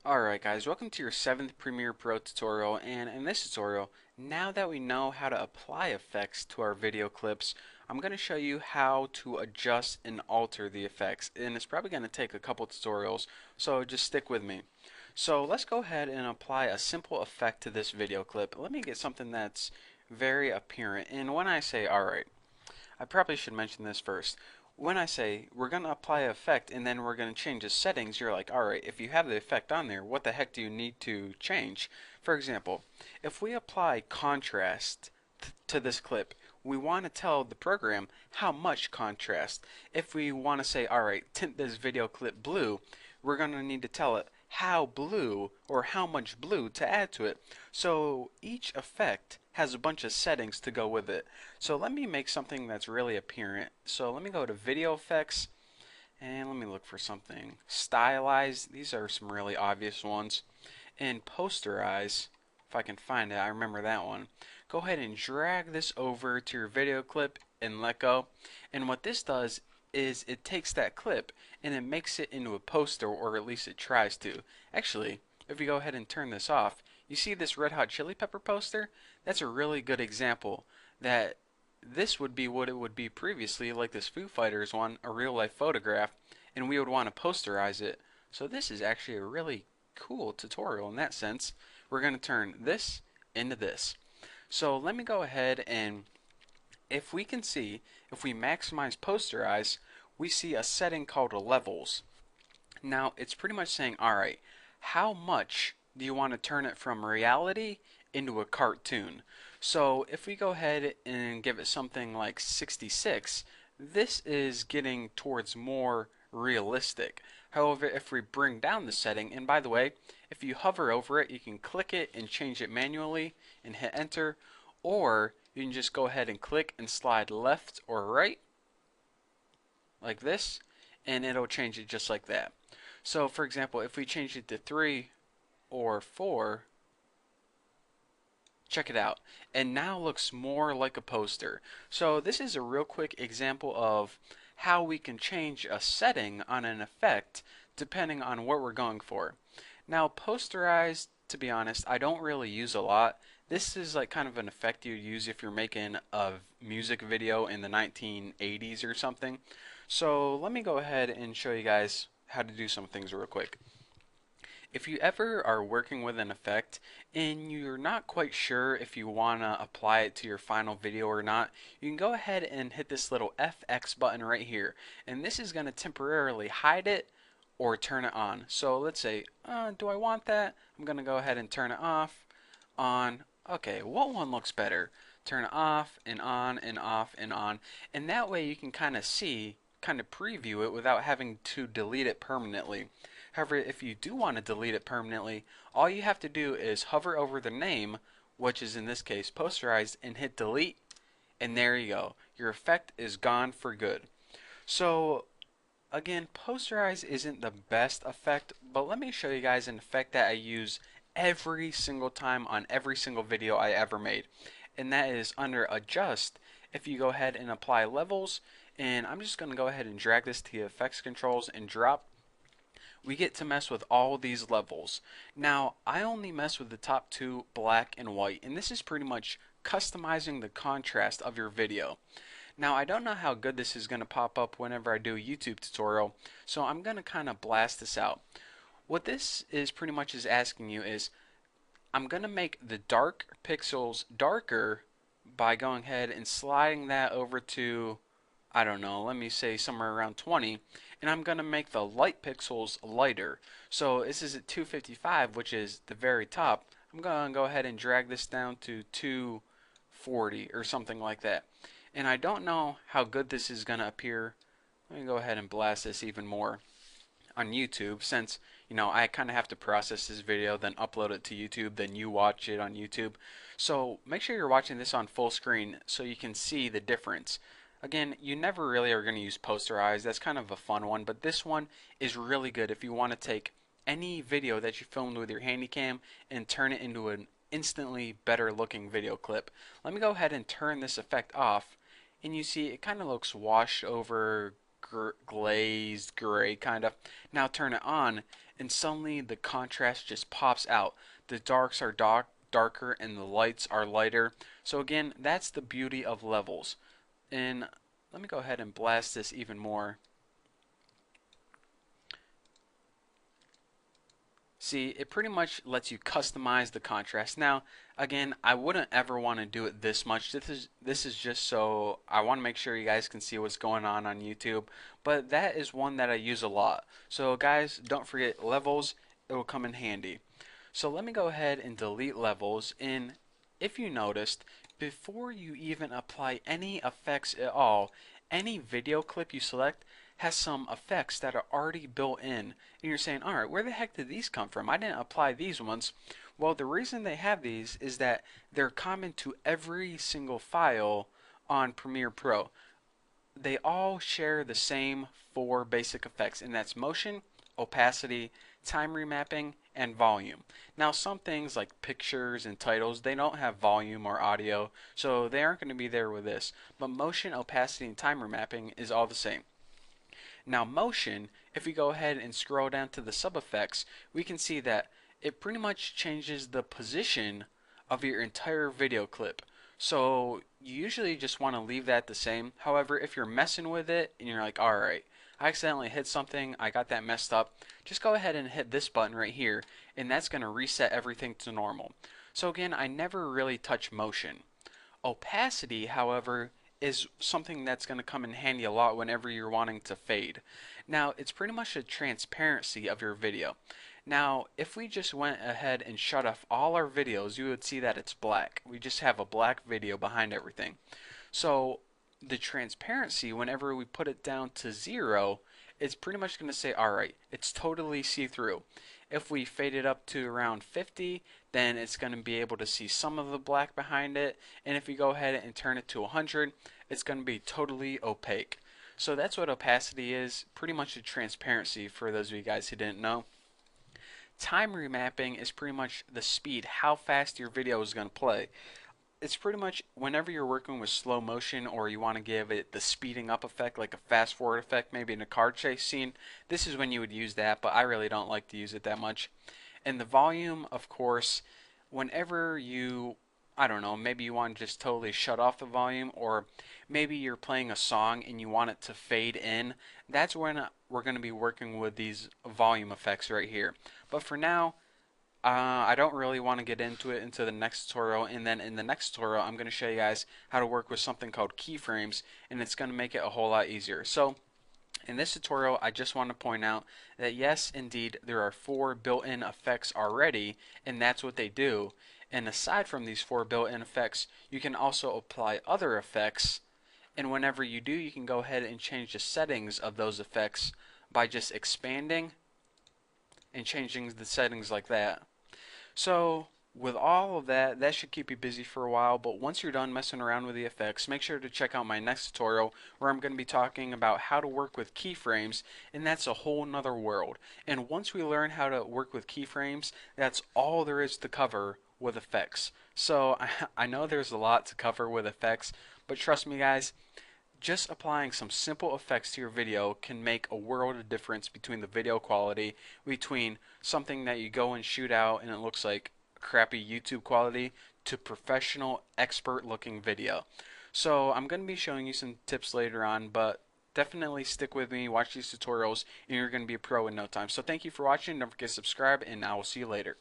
Alright guys, welcome to your 7th Premiere Pro tutorial, and in this tutorial, now that we know how to apply effects to our video clips, I'm going to show you how to adjust and alter the effects, and it's probably going to take a couple tutorials, so just stick with me. So let's go ahead and apply a simple effect to this video clip. Let me get something that's very apparent, and when I say alright, I probably should mention this first. When I say we're going to apply an effect and then we're going to change the settings, you're like, alright, if you have the effect on there, what the heck do you need to change? For example, if we apply contrast to this clip, we want to tell the program how much contrast. If we want to say, alright, tint this video clip blue, we're going to need to tell it how blue or how much blue to add to it. So each effect has a bunch of settings to go with it. So let me make something that's really apparent. So let me go to video effects and let me look for something. Stylize, these are some really obvious ones. And posterize, if I can find it, I remember that one. Go ahead and drag this over to your video clip and let go. And what this does is it takes that clip and it makes it into a poster, or at least it tries to. Actually, if you go ahead and turn this off, you see this Red Hot Chili Pepper poster? That's a really good example that this would be what it would be previously, like this Foo Fighters one, a real life photograph, and we would want to posterize it. So this is actually a really cool tutorial in that sense. We're going to turn this into this. So let me go ahead and if we can see, if we maximize posterize, we see a setting called levels. Now it's pretty much saying, alright, how much do you want to turn it from reality into a cartoon? So if we go ahead and give it something like 66, this is getting towards more realistic. However, if we bring down the setting, and by the way, if you hover over it, you can click it and change it manually and hit enter, or you can just go ahead and click and slide left or right like this, and it'll change it just like that. So for example, if we change it to 3 or 4, check it out, and now looks more like a poster. So this is a real quick example of how we can change a setting on an effect depending on what we're going for. Now posterize, to be honest, I don't really use a lot. This is like kind of an effect you'd use if you're making a music video in the 1980s or something. So let me go ahead and show you guys how to do some things real quick. If you ever are working with an effect and you're not quite sure if you want to apply it to your final video or not, you can go ahead and hit this little FX button right here, and this is going to temporarily hide it or turn it on. So let's say, do I want that? I'm going to go ahead and turn it off, on. Okay, what one looks better? Turn it off and on and off and on, and that way you can kind of see, kind of preview it without having to delete it permanently. However, if you do want to delete it permanently, all you have to do is hover over the name, which is in this case posterized, and hit delete, and there you go. Your effect is gone for good. So again, posterize isn't the best effect, but let me show you guys an effect that I use every single time on every single video I ever made, and that is under adjust. If you go ahead and apply levels, and I'm just going to go ahead and drag this to the effects controls and drop, we get to mess with all these levels. Now, I only mess with the top two, black and white, and this is pretty much customizing the contrast of your video. Now, I don't know how good this is going to pop up whenever I do a YouTube tutorial, so I'm going to kind of blast this out. What this is pretty much is asking you is, I'm going to make the dark pixels darker by going ahead and sliding that over to, I don't know, let me say somewhere around 20, and I'm going to make the light pixels lighter. So this is at 255, which is the very top. I'm going to go ahead and drag this down to 240 or something like that. And I don't know how good this is going to appear. Let me go ahead and blast this even more on YouTube, since I kind of have to process this video, then upload it to YouTube, then you watch it on YouTube. So make sure you're watching this on full screen so you can see the difference. Again, you never really are going to use posterize. That's kind of a fun one, but this one is really good if you want to take any video that you filmed with your Handycam and turn it into an instantly better looking video clip. Let me go ahead and turn this effect off, and you see it kind of looks washed over, glazed gray kind of. Now turn it on, and suddenly the contrast just pops out. The darks are darker and the lights are lighter. So again, that's the beauty of levels. And let me go ahead and blast this even more. See, it pretty much lets you customize the contrast. Now, again, I wouldn't ever want to do it this much. This is just so I want to make sure you guys can see what's going on YouTube. But that is one that I use a lot. So guys, don't forget levels. It will come in handy. So let me go ahead and delete levels. And if you noticed, before you even apply any effects at all, any video clip you select has some effects that are already built in. And you're saying, alright, where the heck did these come from? I didn't apply these ones. Well, the reason they have these is that they're common to every single file on Premiere Pro. They all share the same four basic effects, and that's motion, opacity, time remapping, and volume. Now, some things like pictures and titles, they don't have volume or audio, so they aren't going to be there with this. But motion, opacity, and time remapping is all the same. Now motion, if we go ahead and scroll down to the sub effects, we can see that it pretty much changes the position of your entire video clip. So you usually just want to leave that the same. However, if you're messing with it and you're like, alright, I accidentally hit something, I got that messed up, just go ahead and hit this button right here, and that's going to reset everything to normal. So again, I never really touch motion. Opacity, however, is something that's going to come in handy a lot whenever you're wanting to fade. Now, it's pretty much a transparency of your video. Now, if we just went ahead and shut off all our videos, you would see that it's black. We just have a black video behind everything. So, the transparency, whenever we put it down to 0, it's pretty much going to say, alright, it's totally see-through. If we fade it up to around 50, then it's going to be able to see some of the black behind it. And if we go ahead and turn it to 100, it's going to be totally opaque. So that's what opacity is, pretty much a transparency for those of you guys who didn't know. Time remapping is pretty much the speed, how fast your video is going to play. It's pretty much whenever you're working with slow motion or you want to give it the speeding up effect, like a fast forward effect, maybe in a car chase scene, this is when you would use that, but I really don't like to use it that much. And the volume, of course, whenever you, I don't know, maybe you want to just totally shut off the volume, or maybe you're playing a song and you want it to fade in, that's when we're going to be working with these volume effects right here. But for now, I don't really want to get into it into the next tutorial, and then in the next tutorial I'm going to show you guys how to work with something called keyframes, and it's going to make it a whole lot easier. So in this tutorial, I just want to point out that yes, indeed, there are 4 built-in effects already, and that's what they do. And aside from these 4 built-in effects, you can also apply other effects, and whenever you do, you can go ahead and change the settings of those effects by just expanding and changing the settings like that. So with all of that, that should keep you busy for a while, but once you're done messing around with the effects, make sure to check out my next tutorial where I'm going to be talking about how to work with keyframes, and that's a whole nother world. And once we learn how to work with keyframes, that's all there is to cover with effects. So I know there's a lot to cover with effects, but trust me guys, just applying some simple effects to your video can make a world of difference between the video quality, between something that you go and shoot out and it looks like crappy YouTube quality, to professional, expert looking video. So I'm going to be showing you some tips later on, but definitely stick with me, watch these tutorials, and you're going to be a pro in no time. So thank you for watching, don't forget to subscribe, and I will see you later.